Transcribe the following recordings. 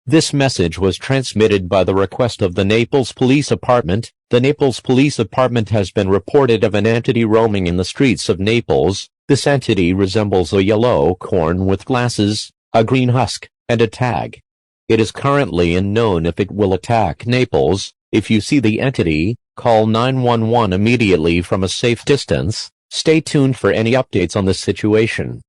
This message was transmitted by the request of the Naples Police Department. The Naples Police Department has been reported of an entity roaming in the streets of Naples. This entity resembles a yellow corn with glasses, a green husk, and a tag. It is currently unknown if it will attack Naples. If you see the entity, call 911 immediately from a safe distance. Stay tuned for any updates on this situation.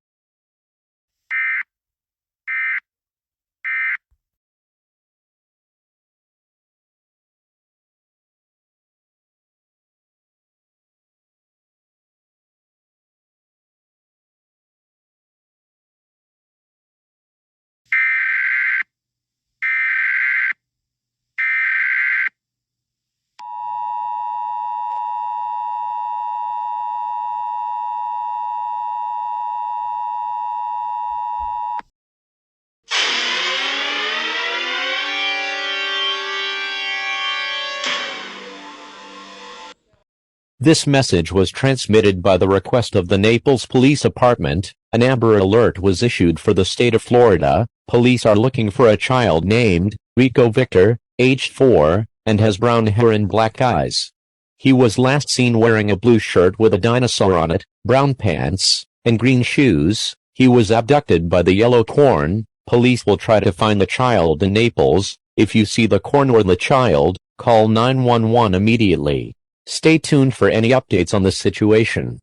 This message was transmitted by the request of the Naples Police Department. An Amber Alert was issued for the state of Florida. Police are looking for a child named Rico Victor, aged 4, and has brown hair and black eyes. He was last seen wearing a blue shirt with a dinosaur on it, brown pants, and green shoes. He was abducted by the yellow corn. Police will try to find the child in Naples. If you see the corn or the child, call 911 immediately. Stay tuned for any updates on this situation.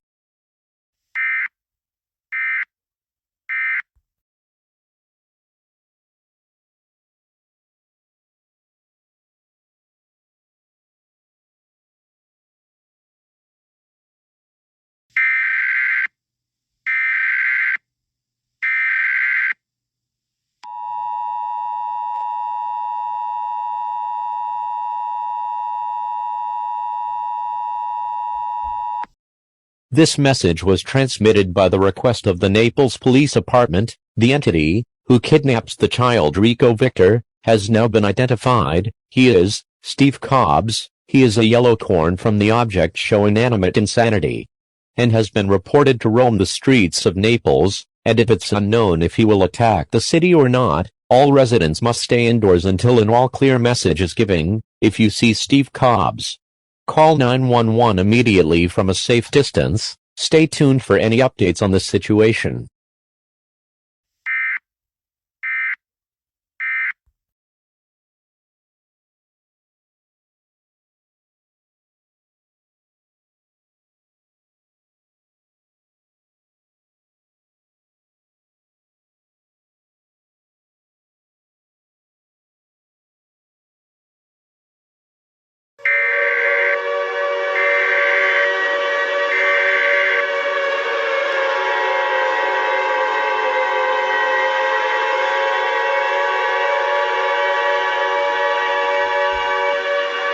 This message was transmitted by the request of the Naples Police Department. The entity, who kidnaps the child Rico Victor, has now been identified. He is Steve Cobbs. He is a yellow corn from the object show Inanimate Insanity, and has been reported to roam the streets of Naples, and if it's unknown if he will attack the city or not, all residents must stay indoors until an all-clear message is given. If you see Steve Cobbs, call 911 immediately from a safe distance. Stay tuned for any updates on this situation.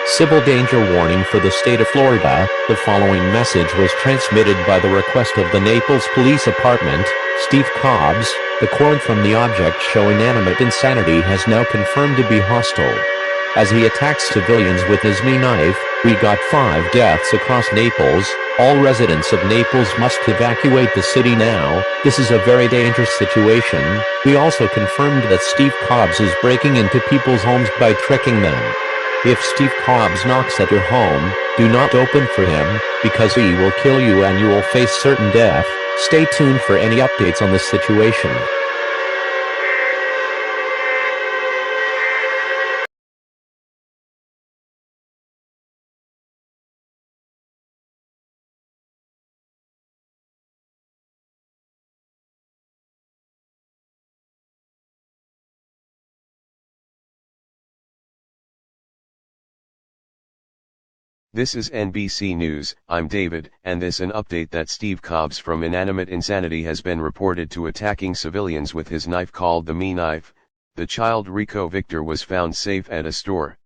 Civil danger warning for the state of Florida. The following message was transmitted by the request of the Naples Police Department. Steve Cobbs, the corn from the object show Inanimate Insanity, has now confirmed to be hostile. As he attacks civilians with his mean knife, we got 5 deaths across Naples. All residents of Naples must evacuate the city now. This is a very dangerous situation. We also confirmed that Steve Cobbs is breaking into people's homes by tricking them. If Steve Cobbs knocks at your home, do not open for him, because he will kill you and you will face certain death. Stay tuned for any updates on this situation. This is NBC News. I'm David, and this an update that Steve Cobbs from Inanimate Insanity has been reported to attacking civilians with his knife called the Me Knife. The child Rico Victor was found safe at a store.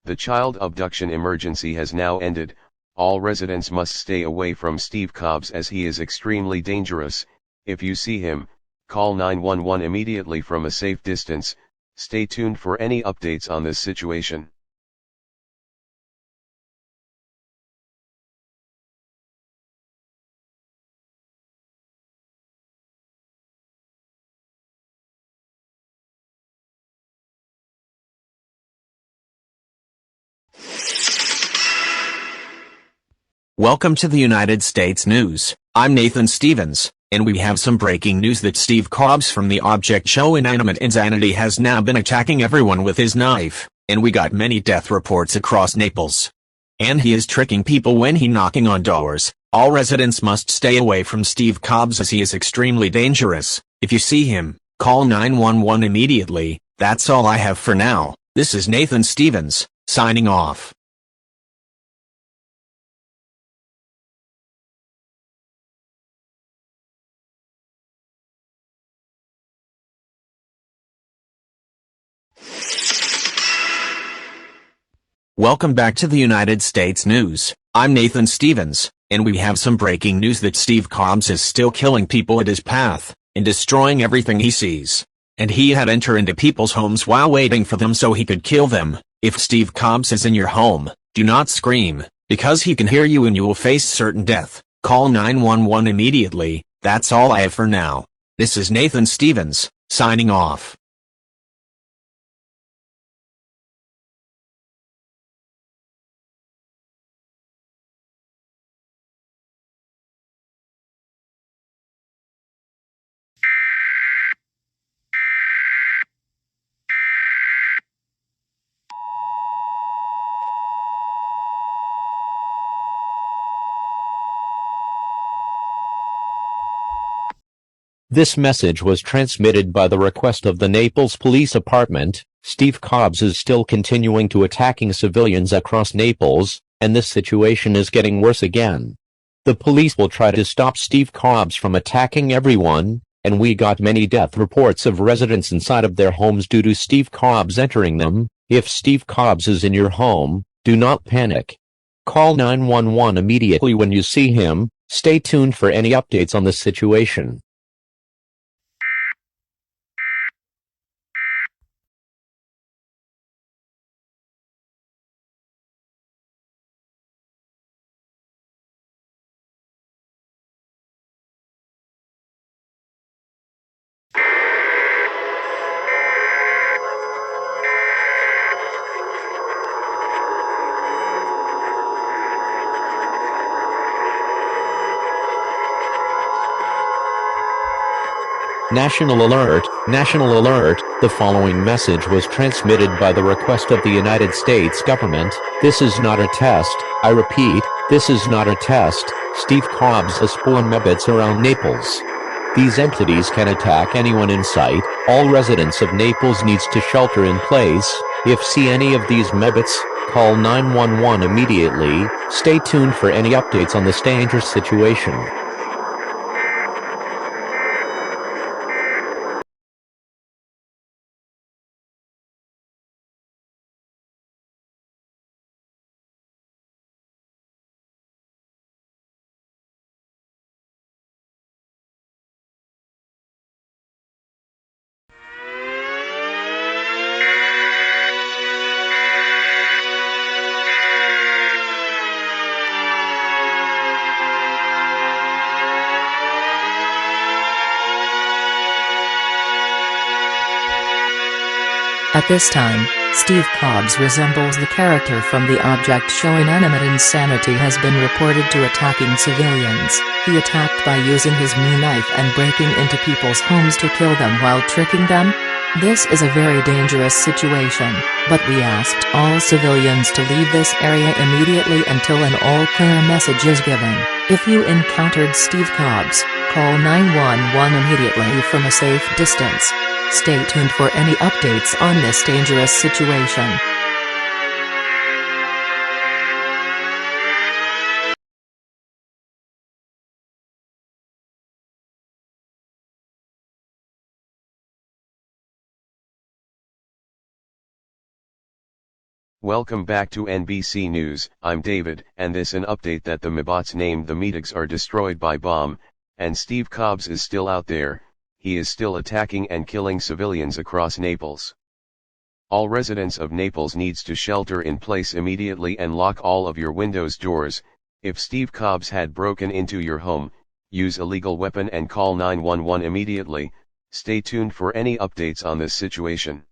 The child abduction emergency has now ended. All residents must stay away from Steve Cobbs as he is extremely dangerous. If you see him, call 911 immediately from a safe distance. Stay tuned for any updates on this situation. Welcome to the United States News. I'm Nathan Stevens, and we have some breaking news that Steve Cobbs from the object show Inanimate Insanity has now been attacking everyone with his knife, and we got many death reports across Naples. And he is tricking people when he knocking on doors. All residents must stay away from Steve Cobbs as he is extremely dangerous. If you see him, call 911 immediately. That's all I have for now. This is Nathan Stevens, signing off. Welcome back to the United States News. I'm Nathan Stevens, and we have some breaking news that Steve Cobbs is still killing people at his path, and destroying everything he sees. And he had entered into people's homes while waiting for them so he could kill them. If Steve Cobbs is in your home, do not scream, because he can hear you and you will face certain death. Call 911 immediately. That's all I have for now. This is Nathan Stevens, signing off. This message was transmitted by the request of the Naples Police Department. Steve Cobbs is still continuing to attacking civilians across Naples, and this situation is getting worse again. The police will try to stop Steve Cobbs from attacking everyone, and we got many death reports of residents inside of their homes due to Steve Cobbs entering them. If Steve Cobbs is in your home, do not panic. Call 911 immediately when you see him. Stay tuned for any updates on the situation. National Alert, National Alert, the following message was transmitted by the request of the United States government. This is not a test. I repeat, this is not a test. Steve Cobbs has spawned mebits around Naples. These entities can attack anyone in sight. All residents of Naples needs to shelter in place. If see any of these mebits, call 911 immediately. Stay tuned for any updates on this dangerous situation. At this time, Steve Cobbs resembles the character from the object show Inanimate Insanity has been reported to attacking civilians. He attacked by using his mean knife and breaking into people's homes to kill them while tricking them. This is a very dangerous situation, but we asked all civilians to leave this area immediately until an all-clear message is given. If you encountered Steve Cobbs, call 911 immediately from a safe distance. Stay tuned for any updates on this dangerous situation. Welcome back to NBC News. I'm David, and this an update that the mebots named the Medex are destroyed by bomb, and Steve Cobbs is still out there. He is still attacking and killing civilians across Naples. All residents of Naples needs to shelter in place immediately and lock all of your windows doors. If Steve Cobbs had broken into your home, use a legal weapon and call 911 immediately. Stay tuned for any updates on this situation.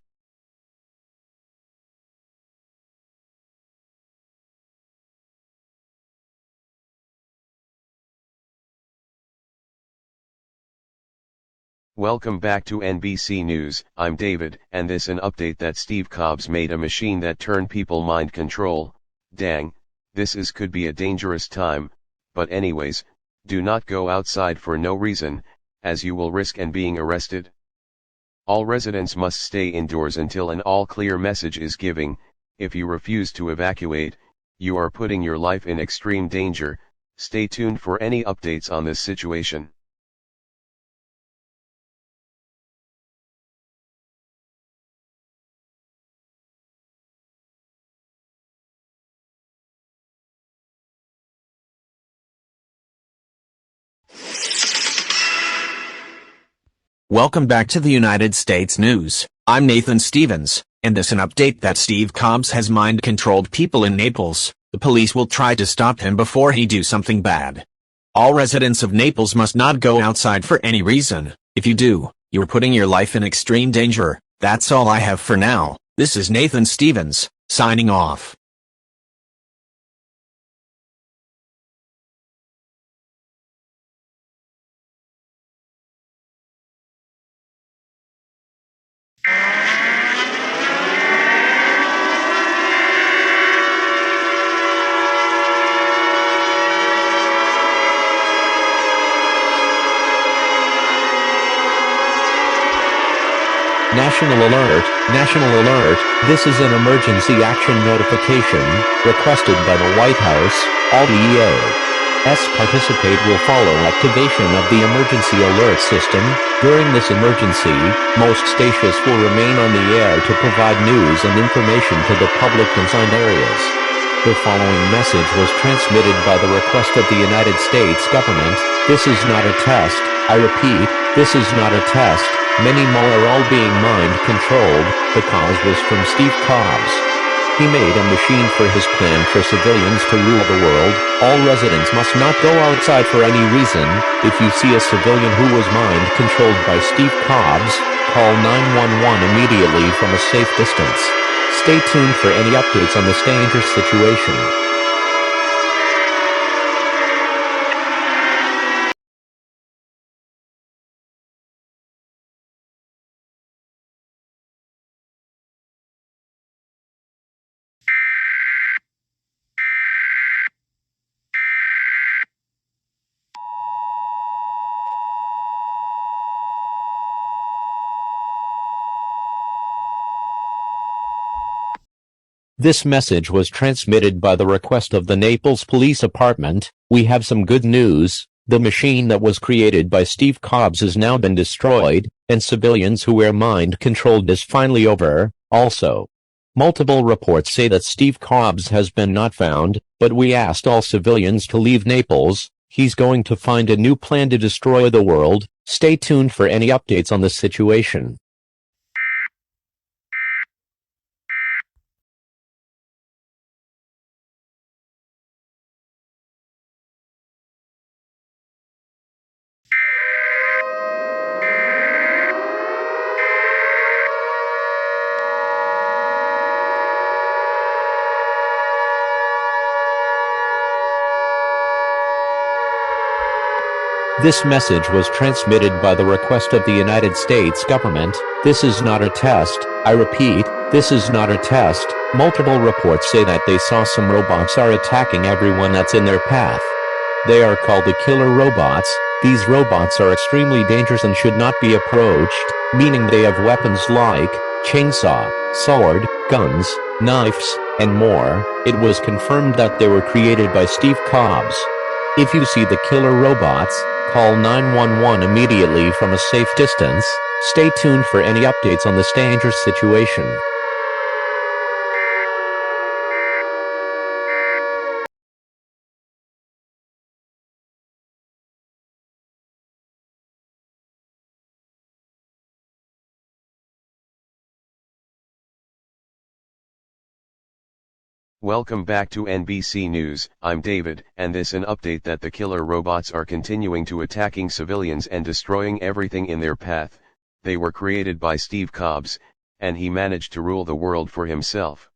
Welcome back to NBC News. I'm David, and this an update that Steve Cobbs made a machine that turn people mind control. Dang, this could be a dangerous time, but anyways, do not go outside for no reason, as you will risk and being arrested. All residents must stay indoors until an all clear message is given. If you refuse to evacuate, you are putting your life in extreme danger. Stay tuned for any updates on this situation. Welcome back to the United States News. I'm Nathan Stevens, and this an update that Steve Cobbs has mind-controlled people in Naples. The police will try to stop him before he do something bad. All residents of Naples must not go outside for any reason. If you do, you're putting your life in extreme danger. That's all I have for now. This is Nathan Stevens, signing off. National Alert, National Alert, this is an emergency action notification, requested by the White House. All EAS participate will follow activation of the emergency alert system. During this emergency, most stations will remain on the air to provide news and information to the public in signed areas. The following message was transmitted by the request of the United States government. This is not a test. I repeat, this is not a test. Many more are all being mind-controlled. The cause was from Steve Cobbs. He made a machine for his plan for civilians to rule the world. All residents must not go outside for any reason. If you see a civilian who was mind-controlled by Steve Cobbs, call 911 immediately from a safe distance. Stay tuned for any updates on this dangerous situation. This message was transmitted by the request of the Naples Police Department. We have some good news. The machine that was created by Steve Cobbs has now been destroyed, and civilians who were mind-controlled is finally over. Also, multiple reports say that Steve Cobbs has been not found, but we asked all civilians to leave Naples. He's going to find a new plan to destroy the world. Stay tuned for any updates on this situation. This message was transmitted by the request of the United States government. This is not a test. I repeat, this is not a test. Multiple reports say that they saw some robots are attacking everyone that's in their path. They are called the killer robots. These robots are extremely dangerous and should not be approached, meaning they have weapons like chainsaw, sword, guns, knives, and more. It was confirmed that they were created by Steve Cobbs. If you see the killer robots, call 911 immediately from a safe distance. Stay tuned for any updates on this dangerous situation. Welcome back to NBC News. I'm David, and this an update that the killer robots are continuing to attacking civilians and destroying everything in their path. They were created by Steve Cobbs, and he managed to rule the world for himself.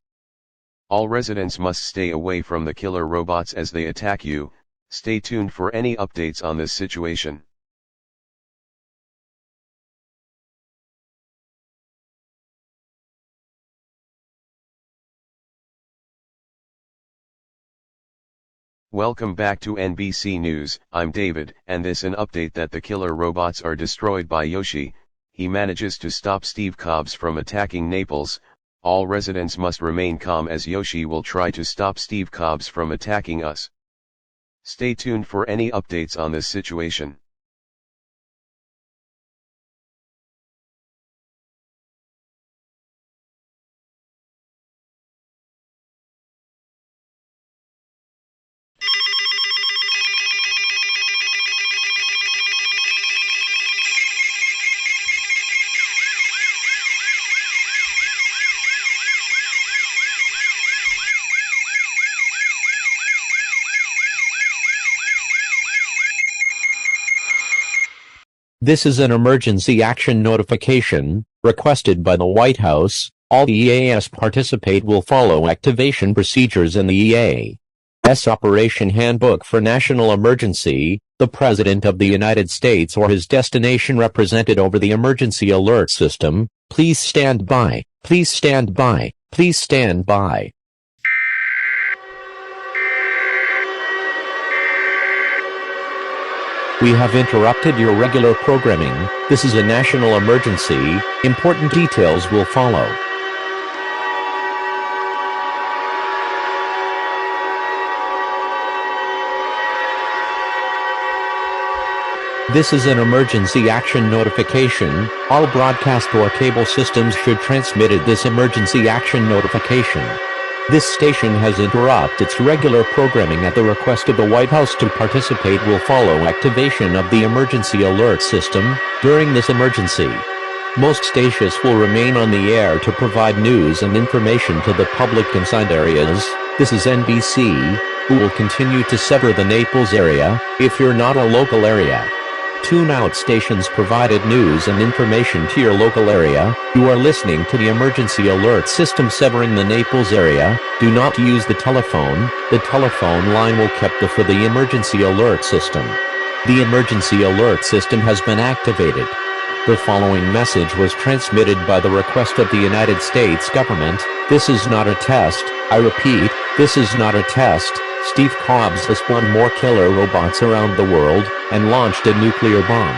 All residents must stay away from the killer robots as they attack you. Stay tuned for any updates on this situation. Welcome back to NBC News, I'm David, and this an update that the killer robots are destroyed by Yoshi. He manages to stop Steve Cobbs from attacking Naples. All residents must remain calm as Yoshi will try to stop Steve Cobbs from attacking us. Stay tuned for any updates on this situation. This is an emergency action notification, requested by the White House. All EAS participate will follow activation procedures in the EAS Operation Handbook for National Emergency. The President of the United States or his destination represented over the emergency alert system. Please stand by. Please stand by. Please stand by. We have interrupted your regular programming. This is a national emergency. Important details will follow. This is an emergency action notification. All broadcast or cable systems should transmitted this emergency action notification. This station has interrupted its regular programming at the request of the White House. To participate will follow activation of the emergency alert system. During this emergency, most stations will remain on the air to provide news and information to the public inside areas. This is NBC, who will continue to sever the Naples area. If you're not a local area, tune out stations provided news and information to your local area. You are listening to the emergency alert system severing the Naples area. Do not use the telephone. The telephone line will kept for the emergency alert system. The emergency alert system has been activated. The following message was transmitted by the request of the United States government. This is not a test. I repeat, this is not a test. Steve Cobbs has spawned more killer robots around the world and launched a nuclear bomb.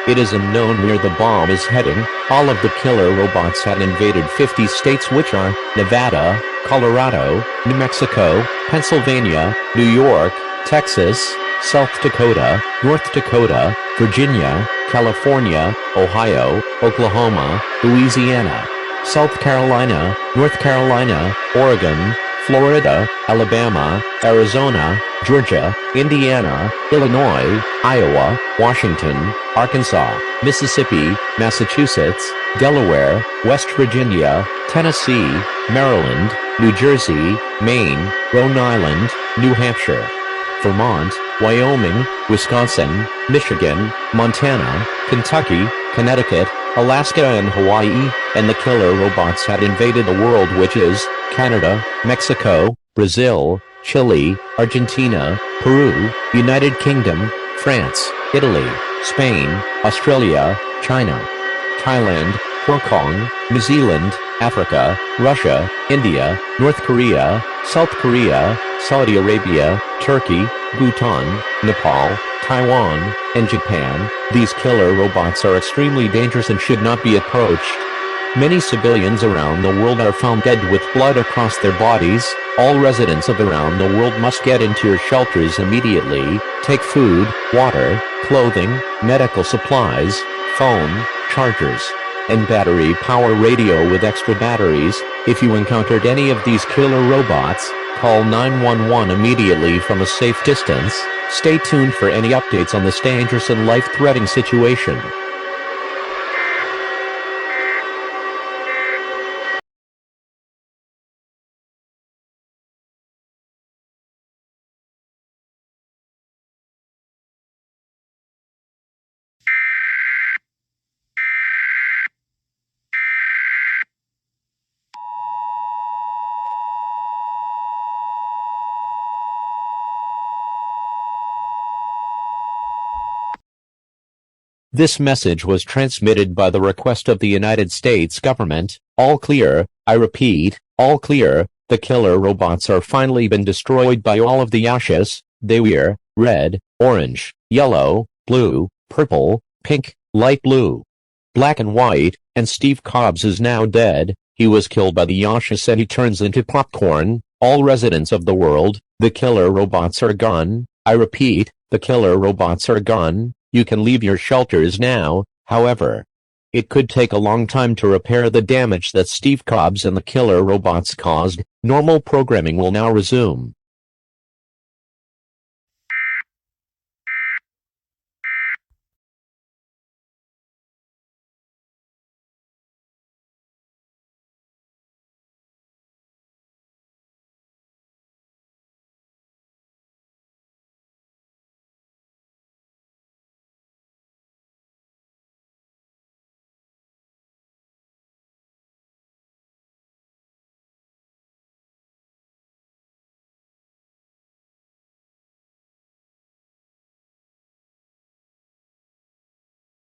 It is unknown where the bomb is heading. All of the killer robots had invaded 50 states, which are Nevada, Colorado, New Mexico, Pennsylvania, New York, Texas, South Dakota, North Dakota, Virginia, California, Ohio, Oklahoma, Louisiana, South Carolina, North Carolina, Oregon, Florida, Alabama, Arizona, Georgia, Indiana, Illinois, Iowa, Washington, Arkansas, Mississippi, Massachusetts, Delaware, West Virginia, Tennessee, Maryland, New Jersey, Maine, Rhode Island, New Hampshire, Vermont, Wyoming, Wisconsin, Michigan, Montana, Kentucky, Connecticut, Alaska and Hawaii, and the killer robots had invaded the world, which is Canada, Mexico, Brazil, Chile, Argentina, Peru, United Kingdom, France, Italy, Spain, Australia, China, Thailand, Hong Kong, New Zealand, Africa, Russia, India, North Korea, South Korea, Saudi Arabia, Turkey, Bhutan, Nepal, Taiwan, and Japan. These killer robots are extremely dangerous and should not be approached. Many civilians around the world are found dead with blood across their bodies. All residents of around the world must get into your shelters immediately. Take food, water, clothing, medical supplies, phone, chargers, and battery power radio with extra batteries. If you encountered any of these killer robots, call 911 immediately from a safe distance. Stay tuned for any updates on this dangerous and life-threatening situation. This message was transmitted by the request of the United States government. All clear. I repeat, all clear. The killer robots are finally been destroyed by all of the ashes. They were red, orange, yellow, blue, purple, pink, light blue, black and white, and Steve Cobbs is now dead. He was killed by the Yasha said he turns into popcorn. All residents of the world, the killer robots are gone. I repeat, the killer robots are gone. You can leave your shelters now. However, it could take a long time to repair the damage that Steve Cobbs and the killer robots caused. Normal programming will now resume.